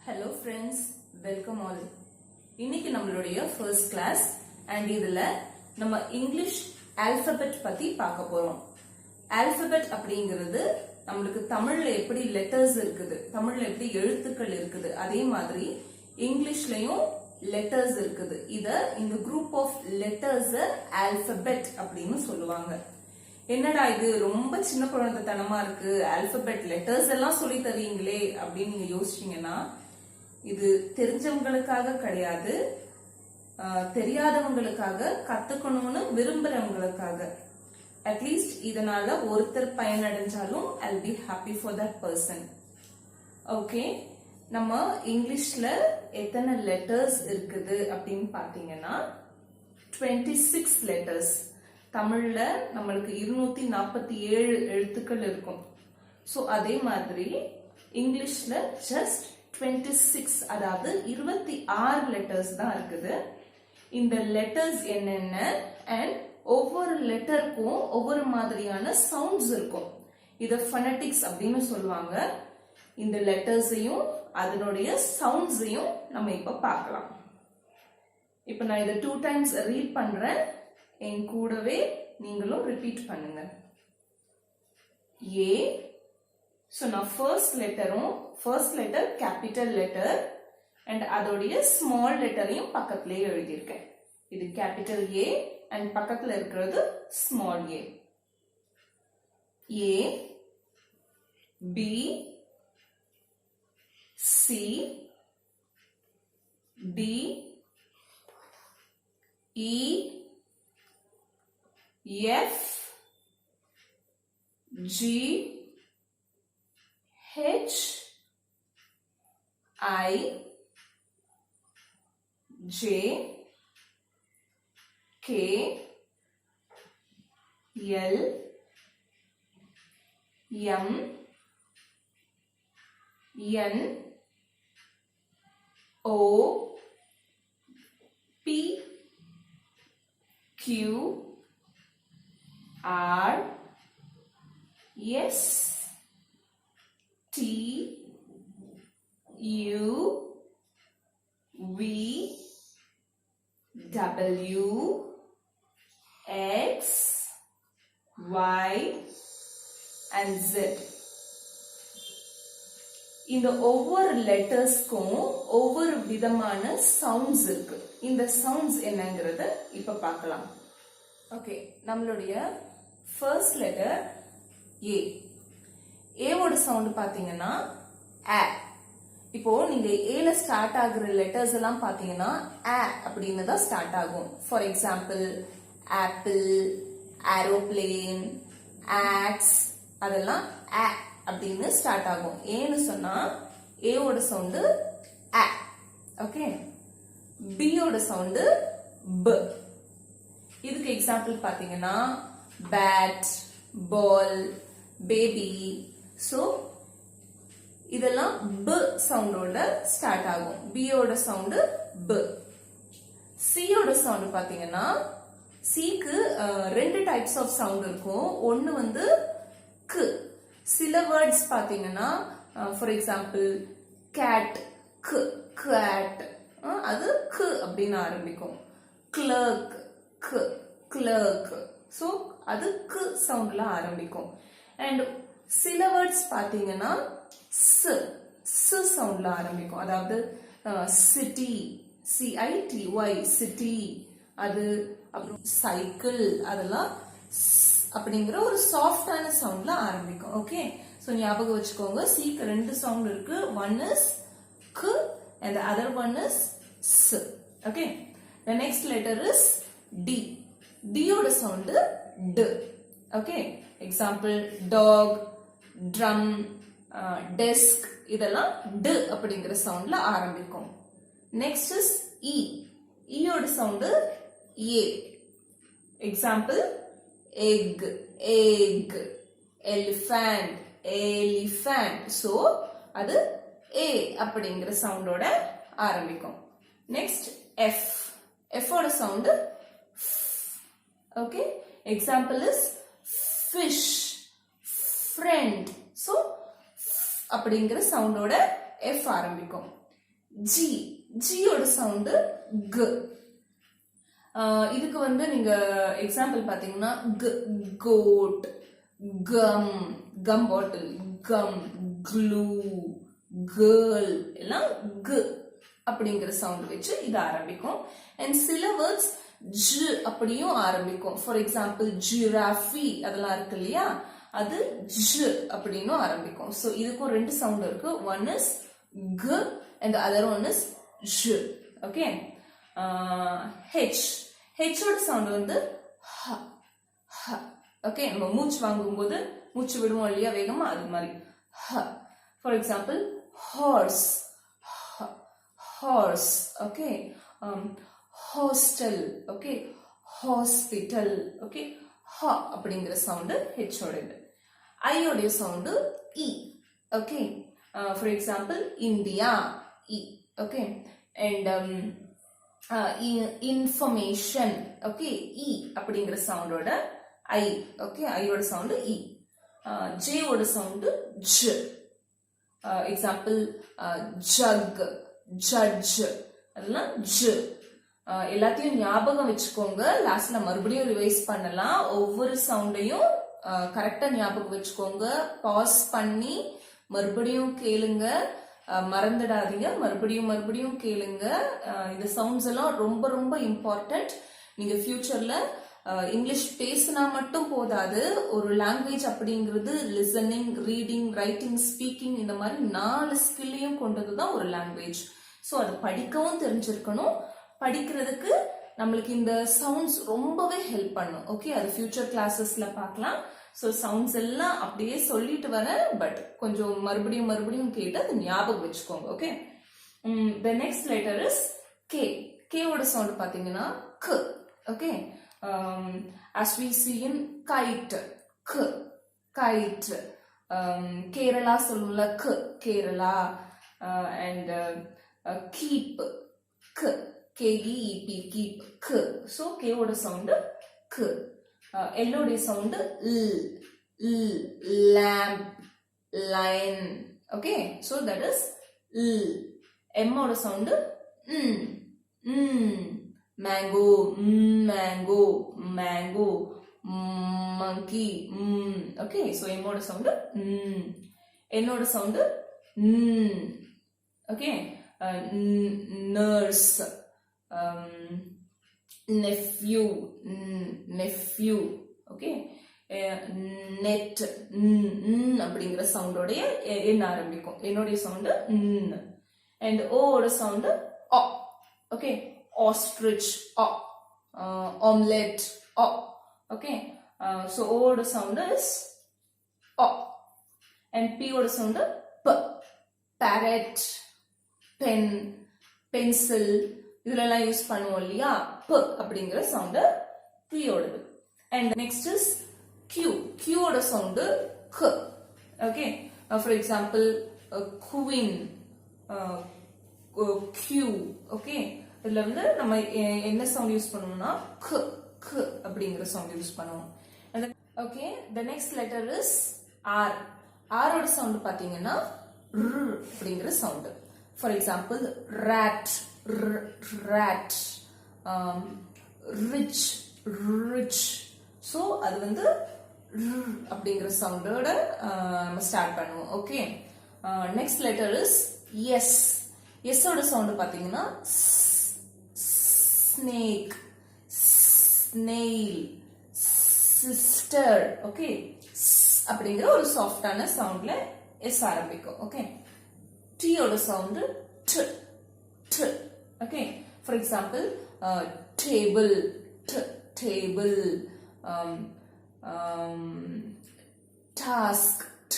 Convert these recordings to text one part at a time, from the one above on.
Hello friends, welcome all. இன்னைக்கு நம்மளுடைய first class and இதுல நம்ம English alphabet பத்தி பார்க்க போறோம். Alphabet அப்படிங்கிறது நம்மளுக்கு தமிழ்ல எப்படி letters இருக்குது, தமிழ்ல எப்படி எழுத்துக்கள் இருக்குது, அதே மாதிரி இங்கிலீஷ்லயும் letters இருக்குது. இத இந்த group of letters alphabet அப்படின்னு சொல்லுவாங்க. என்னடா இது ரொம்ப சின்ன குழந்தைத்தனமா இருக்கு, ஆல்பபெட் லெட்டர்ஸ் எல்லாம் சொல்லி தருவீங்களே அப்படின்னு நீங்க யோசிச்சீங்கன்னா, இது தெரிஞ்சவங்களுக்காக கிடையாது, தெரியாதவங்களுக்காக, கத்துக்கணும்னு விரும்புறவங்களுக்காக. அட்லீஸ்ட் இதனால ஒருத்தர் பயனடைஞ்சாலும் I'll be happy for that person. Okay, நம்ம இங்கிலீஷ்ல எத்தனை லெட்டர்ஸ் இருக்குது அப்படின்னு பாத்தீங்கன்னா 26 லெட்டர்ஸ். தமிழ்ல நம்மளுக்கு 247 எழுத்துக்கள் இருக்கும். சோ அதே மாதிரி இங்கிலீஷ்ல ஜஸ்ட் 26, அதாவது 26 லெட்டர்ஸ் தான் இருக்குது. இந்த லெட்டர்ஸ் என்னென்ன அண்ட் ஒவ்வொரு லெட்டருக்கும் ஒவ்வொரு மாதிரியான சவுண்ட்ஸ் இருக்கும். இத ஃபனடிக்ஸ் அப்படின்னு சொல்லுவாங்க. இந்த லெட்டர்ஸையும் அதனுடைய சவுண்ட்ஸையும் நம்ம இப்ப பார்க்கலாம். இப்ப நான் இத 2 டைம்ஸ் ரீட் பண்றேன், என் கூடவே நீங்களும் ரிப்பீட் பண்ணுங்க. ஏ. சோ நான் first letter capital letter and அதோடைய ஸ்மால் லெட்டரையும் பக்கத்திலேயே எழுதியிருக்கேன். இது கேபிட்டல் ஏ அண்ட் பக்கத்துல இருக்கிறது small A. A, B, C, D, E, F, G, H, I, J, K, L, M, N, O, P, Q, R, S, T, U, V, W, X, Y, and Z. இந்த ஒவ்வொரு லெட்டர்ஸ்க்கும் ஒவ்வொரு விதமான sounds இருக்கு. இந்த sounds என்னங்கறத இப்ப பார்க்கலாம். Okay, நம்மளுடைய first letter A. ஏவோட சவுண்ட் பாத்தீங்கன்னா ஆ. இப்போ நீங்க ஏல ஸ்டார்ட் ஆகுற லெட்டர்ஸ் எல்லாம் பாத்தீங்கன்னா ஆ அப்படின்னு தான் ஸ்டார்ட் ஆகும். For example apple, aeroplane, ox, அதெல்லாம் ஆ அப்படின்னு ஸ்டார்ட் ஆகும். ஏன்னு சொன்னா ஏவோட சவுண்ட் ஆ. ஓகே, பியோட சவுண்ட் ப. இதுக்கு எக்ஸாம்பிள் பாத்தீங்கன்னா பேட், பால், பேபி. சோ இதெல்லாம் ப சவுண்டோட ஸ்டார்ட் ஆகும். பியோட சவுண்ட் ப. சியோட சவுண்ட் பாத்தீங்கன்னா சிக்கு 2 டைப்ஸ் ஆஃப் சவுண்ட் இருக்கும். ஒன்னு வந்து க். சில வேர்ட்ஸ் பாத்தீங்கன்னா ஃபார் எக்ஸாம்பிள் கேட், க், கேட், அது க் அப்படின்னு ஆரம்பிக்கும். கிளர்க், க், கிளர்க். சோ அது க் சவுண்ட்ல ஆரம்பிக்கும். அண்ட் சில வேர்ட்ஸ் பாத்தீங்கன்னா ஸ், ஸ் சவுண்ட்ல ஆரம்பிக்கும். அதாவது சிட்டி, CITY, சிட்டி, அது அப்புறம் சைக்கிள், அதெல்லாம் அப்படிங்கிற ஒரு சாஃப்டான சவுண்ட்ல ஆரம்பிக்கும். ஓகே, சோ ஞாபகம் வச்சுக்கோங்க, சிக்கு 2 சவுண்ட் இருக்கு. ஒன் இஸ் க் and the other one is s. Okay, the next letter is D. D ஓட சவுண்ட் ட். Okay, example dog, drum, desk, இதெல்லாம் ட் அப்படிங்கிற சவுண்ட்ல ஆரம்பிக்கும். Next is E. இயோட சவுண்ட் ஏ. Example egg, egg, elephant, elephant. So அது ஏ அப்படிங்கிற சவுண்டோட ஆரம்பிக்கும். Next F. எஃப் ஓட sound. Okay, example is fish, friend. So அப்படிங்கிற சவுண்டோட எஃப் ஆரம்பிக்கும். G. G ஓட சவுண்ட் G. இதுக்கு வந்து நீங்க எக்ஸாம்பிள் பாத்தீங்கன்னா goat, gum, gum bottle, gum, glue, girl எல்லாம் G அப்படிங்கிற சவுண்ட் வச்சு இது ஆரம்பிக்கும். அண்ட் சில வேர்ட்ஸ் J அப்படியும் ஆரம்பிக்கும். ஃபார் எக்ஸாம்பிள் ஜிராஃபி அதெல்லாம் இருக்கு இல்லையா, அது J அப்படின்னு ஆரம்பிக்கும். ஸோ இதுக்கும் ரெண்டு சவுண்ட் இருக்கு. One is G and the other one is J. Okay. H. H ஓட சவுண்ட் வந்து H. H. ஓகே. நம்ம மூச்சு வாங்கும்போது மூச்சு விடுவோம் இல்லையா வேகமா, அது மாதிரி H. For example horse, horse. Okay. Hostel. Okay. Hospital. Okay. Ha அப்படிங்கிற சவுண்ட் H ஓடது. I ஓடைய sound E. Okay. For example India, E. Okay. And information. Okay. E அப்படிங்கிற சவுண்டோட I. Okay. I ஓட சவுண்ட் E. J ஓட sound J. Example jug, judge அதெல்லாம் J. எல்லாத்தையும் ஞாபகம் வச்சுக்கோங்க. லாஸ்ட்ல மறுபடியும் ரிவைஸ் பண்ணலாம். ஒவ்வொரு சவுண்டையும் கரெக்டா ஞாபகம் வச்சுக்கோங்க. பாஸ் பண்ணி மறுபடியும் கேளுங்க, மறந்துடாதீங்க. மறுபடியும் கேளுங்க. இந்த சவுண்ட்ஸ் எல்லாம் ரொம்ப ரொம்ப இம்பார்ட்டன்ட். நீங்க ஃபியூச்சர்ல இங்கிலீஷ் பேசினா மட்டும் போதாது. ஒரு லாங்குவேஜ் அப்படிங்கிறது லிசனிங், ரீடிங், ரைட்டிங், ஸ்பீக்கிங் இந்த மாதிரி 4 ஸ்கில்லையும் கொண்டதுதான் ஒரு லாங்குவேஜ். ஸோ அது படிக்கவும் தெரிஞ்சிருக்கணும். படிக்கிறதுக்கு நம்மளுக்கு இந்த சவுண்ட்ஸ் ரொம்பவே ஹெல்ப் பண்ணும். ஓகே, அது ஃபியூச்சர் கிளாஸஸ்ல பார்க்கலாம். ஸோ சவுண்ட்ஸ் எல்லாம் அப்படியே சொல்லிட்டு வரேன், பட் கொஞ்சம் மறுபடியும் கேட்டு அது ஞாபகம் வச்சுக்கோங்க. Okay. The next letter is K. கேவோட சவுண்ட் பாத்தீங்கன்னா க். Okay. as we see in kite, k, kite. Kerala சொல்லுல k, Kerala. and keep, k, keep, keep, k. so k ஓட சவுண்ட் k. l ஓட sound l, lamp, lion. okay, so that is l. m ஓட sound mango, mango, mango, monkey. okay, so m ஓட sound n ஓட sound okay. nurse, nephew, nephew. okay. net, அப்படிங்கிற சவுண்டோடைய என்ன ஆரம்பிக்கும். என்னோடைய sound and o ஓட sound o. okay. ostrich, o. omelette, o. okay. so o ஓட sound is o. and p ஓட sound p. parrot, pen, pencil இதெல்லாம் use பண்ணுவோம் இல்லையா. p அப்படிங்கிற sound p ஓடது. and next is q. q ஓட sound k. okay. for example queen, q. okay. இதுல வந்து நம்ம என்ன சவுண்ட் யூஸ் பண்ணுவோம்னா k, k அப்படிங்கிற சவுண்ட் யூஸ் பண்ணுவோம். okay. the next letter is r. r ஓட சவுண்ட் பாத்தீங்கன்னா r அப்படிங்கிற sound. for example rat, rat. rich, rich. so அது வந்து r அப்படிங்கிற சவுண்டோட நம்ம ஸ்டார்ட் பண்ணுவோம். Okay. next letter is s. s ஓட சவுண்ட் பாத்தீங்கன்னா snake, snail, sister. ஓகே. அப்படிங்கிற ஒரு சாஃப்டான சவுண்ட்ல s ஆரம்பிக்கும். ஓகே. t ஓட sound t, t. Okay. For example table, t, table. task, t,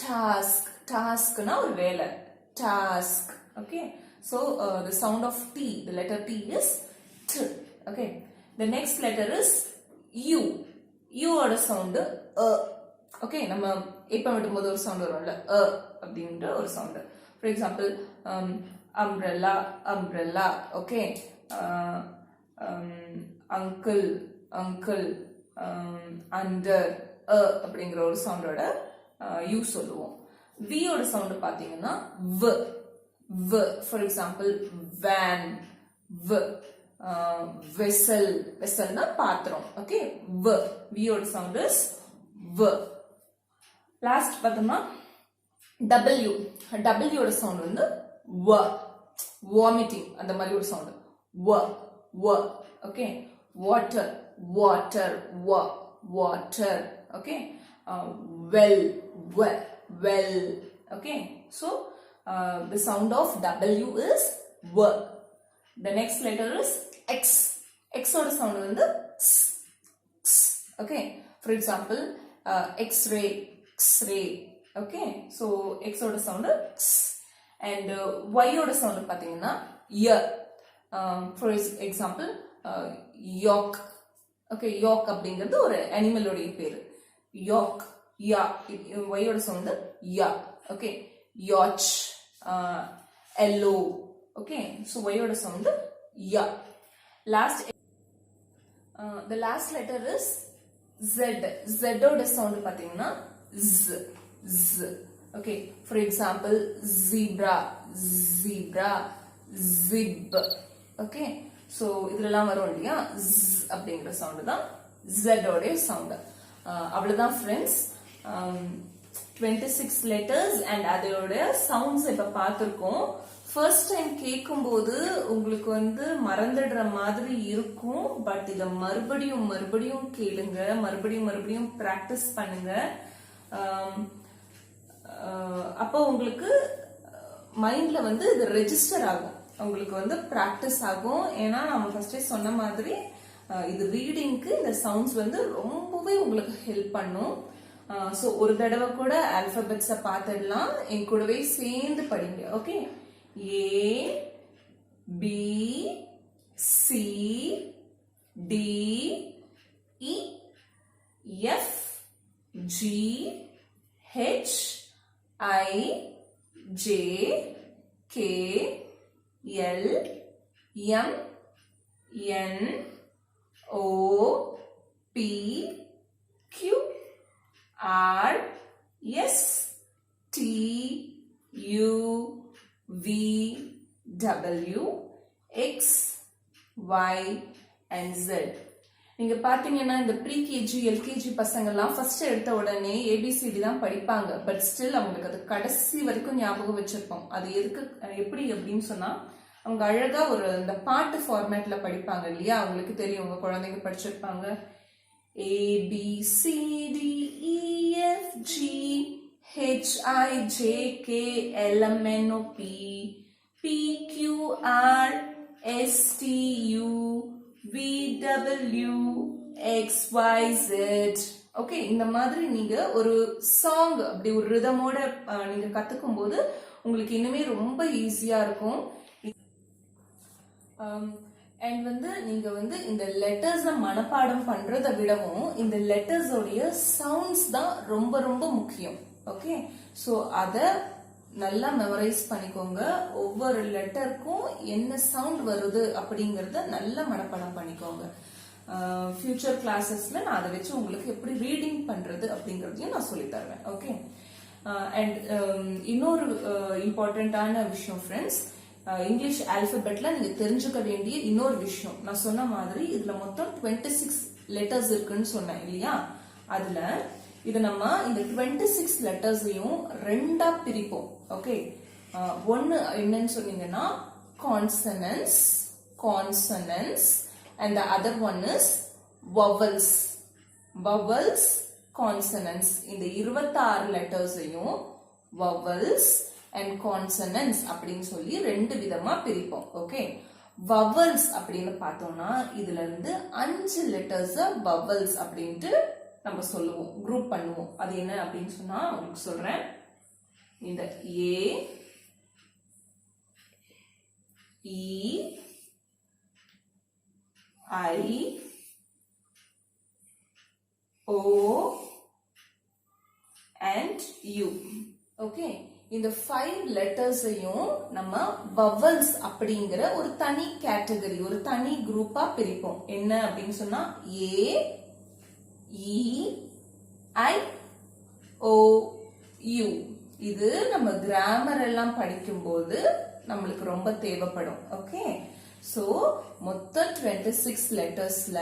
task. taskனா ஒரு வேலை, task. okay. so the sound of t, the letter t is t. okay. the next letter is u. u ஓட sound okay. நம்ம ஏப்பம் விடும்போது ஒரு sound வரும்ல அப்படின்ற ஒரு sound. For example umbrella, umbrella. okay. uncle, uncle. under, அப்படிங்கிற ஒரு சவுண்டோட யூ சொல்லுவோம். v ஓட சவுண்ட் பாத்தீங்கன்னா v, V. For example, van. V. Vessel. Vessel na பாத்திரம். Okay. V. V oda sound is V. Last பார்த்தோம்னா W. W oda sound வந்து W. Vomiting. அந்த மாதிரி ஒரு sound. W. W. Okay. Water. Water. W. Water. Okay. Well. Well. Well. Okay. So, the sound of W is W. The next letter is X. X oda sound வந்து S. S. Okay. For example, X-ray. X-ray. Okay. So, X oda sound X. And Y oda sound பார்த்தீங்கன்னா Y. For example, York. Okay. York அப்படிங்கிறது ஒரு அனிமலோடைய பேரு. York. Ya. Y oda sound Ya. Okay. Yacht. Yellow. Okay. So Y oda sound Ya. The last letter is Z. Z oda sound பார்த்தீங்கன்னா Z. Z. Okay. For example, zebra. Zebra. Zib. Okay. So இதெல்லாம் வரும் இல்லையா? Z அப்படிங்கிற sound தான் Z ஓட sound. அவ்வளவுதான் friends. 26 letters and அதோட sounds இப்ப பார்த்திருக்கோம். ஃபர்ஸ்ட் டைம் கேட்கும்போது உங்களுக்கு வந்து மறந்துடுற மாதிரி இருக்கும். பட் இத மறுபடியும் மறுபடியும் கேளுங்க, மறுபடியும் மறுபடியும் பிராக்டிஸ் பண்ணுங்க. அப்போ உங்களுக்கு மைண்ட்ல வந்து இது ரெஜிஸ்டர் ஆகும், உங்களுக்கு வந்து பிராக்டிஸ் ஆகும். ஏன்னா நம்ம ஃபர்ஸ்டே சொன்ன மாதிரி இது ரீடிங்க்கு இந்த சவுண்ட்ஸ் வந்து ரொம்பவே உங்களுக்கு ஹெல்ப் பண்ணும். ஸோ ஒரு தடவை கூட ஆல்பபெட்ஸை பார்த்துடலாம், என் கூடவே சேர்ந்து படிங்க. Okay. A B C D E F G H I J K L M N O P Q R S T U V W X Y and Z. நீங்க பாத்தீங்கன்னா இந்த ப்ரீ கேஜி எல்கேஜி பசங்க எல்லாம் first எடுத்த உடனே ABCD தான் படிப்பாங்க. But still அவங்களுக்கு அது கடைசி வரைக்கும் ஞாபகம் வச்சிருப்போம். அது எதுக்கு எப்படி அப்படின்னு சொன்னா அவங்க அழகா ஒரு இந்த பாட்டு ஃபார்மேட்ல படிப்பாங்க இல்லையா? அவங்களுக்கு தெரியும், உங்க குழந்தைங்க படிச்சிருப்பாங்க. A B C D E F G H I J K L M N O P P Q R S T U V W X Y Z. Okay, இந்த மாதிரி நீங்க ஒரு சாங் அப்படி ஒரு ரிதமோட நீங்க கத்துக்கும் போது உங்களுக்கு இன்னுமே ரொம்ப ஈஸியா இருக்கும். அண்ட் வந்து நீங்க வந்து இந்த லெட்டர்ஸை மனப்பாடம் பண்றதை விடவும் இந்த லெட்டர்ஸோடைய சவுண்ட்ஸ் தான் ரொம்ப ரொம்ப முக்கியம். ஓகே, ஸோ அதை நல்லா மெமரைஸ் பண்ணிக்கோங்க. ஒவ்வொரு லெட்டருக்கும் என்ன சவுண்ட் வருது அப்படிங்கறத நல்லா மனப்பாடம் பண்ணிக்கோங்க. ஃபியூச்சர் கிளாஸஸ்ல நான் அதை வச்சு உங்களுக்கு எப்படி ரீடிங் பண்றது அப்படிங்கறதையும் நான் சொல்லி தருவேன். ஓகே. அண்ட் இன்னொரு இம்பார்ட்டன்டான விஷயம் ஃப்ரெண்ட்ஸ், இங்கிலீஷ் ஆல்பபெட்ல நீங்க தெரிஞ்சுக்க வேண்டிய இன்னொரு விஷயம், நான் சொன்ன மாதிரி இதுல மொத்தம் 26 லெட்டர்ஸ் இருக்குன்னு சொன்னேன் இல்லையா? அதுல இது நம்ம இந்த 26 லெட்டர்ஸையும் ரெண்டா பிரிப்போம். ஓகே, ஒன்னு என்னன்னு சொன்னீங்கன்னா consonants, consonants, and the other one is vowels, vowels, consonants. இந்த 26 லெட்டர்ஸையும் vowels and consonants அப்படின்னு சொல்லி ரெண்டு விதமா பிரிப்போம். ஓகே, vowels அப்படின்னு பார்த்தோம்னா இதுல இருந்து 5 லெட்டர்ஸ் vowels அப்படின்ட்டு நம்ம சொல்லுவோம், குரூப் பண்ணுவோம். அது என்ன அப்படின்னு சொன்னா உங்களுக்கு சொல்றேன். இந்த A, E, I, O and U. Okay, இந்த 5 லெட்டர்ஸையும் நம்ம vowels அப்படிங்கிற ஒரு தனி கேட்டகரி, ஒரு தனி குரூப்பா பிரிப்போம். என்ன அப்படின்னு சொன்னா A, E, I, O, U. இது நம்ம கிராமர் எல்லாம் படிக்கும்போது நம்மளுக்கு ரொம்ப தேவைப்படும். ஓகே, சோ மொத்தம் 26 லெட்டர்ஸ்ல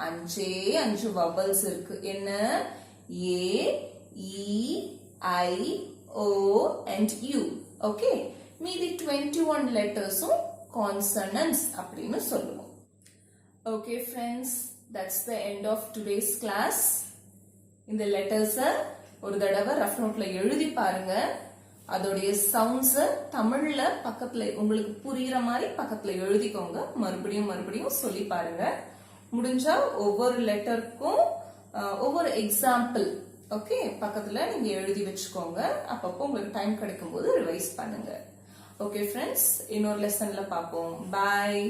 5 வவல்ஸ் இருக்கு. என்ன? A, E, I, O and U. Okay, மீதி 21 லெட்டர்ஸும் கான்சனன்ட்ஸ் அப்படின்னு சொல்லுவோம். Okay friends, that's the end of today's class. இந்த லெட்டர்ஸை ஒரு தடவை ரஃப் நோட்ல எழுதி பாருங்க. அதோடைய சவுண்ட்ஸ் தமிழ்ல பக்கத்துல உங்களுக்கு புரியுற மாதிரி பக்கத்துல எழுதிக்கோங்க. மறுபடியும் சொல்லி பாருங்க. முடிஞ்சா ஒவ்வொரு லெட்டருக்கும் ஒவ்வொரு எக்ஸாம்பிள் ஓகே பக்கத்துல நீங்க எழுதி வச்சுக்கோங்க. அப்பப்போ உங்களுக்கு டைம் கிடைக்கும் போது ரிவைஸ் பண்ணுங்க. ஓகே ஃப்ரெண்ட்ஸ், இன்னொரு லெசன்ல பார்ப்போம். பாய்.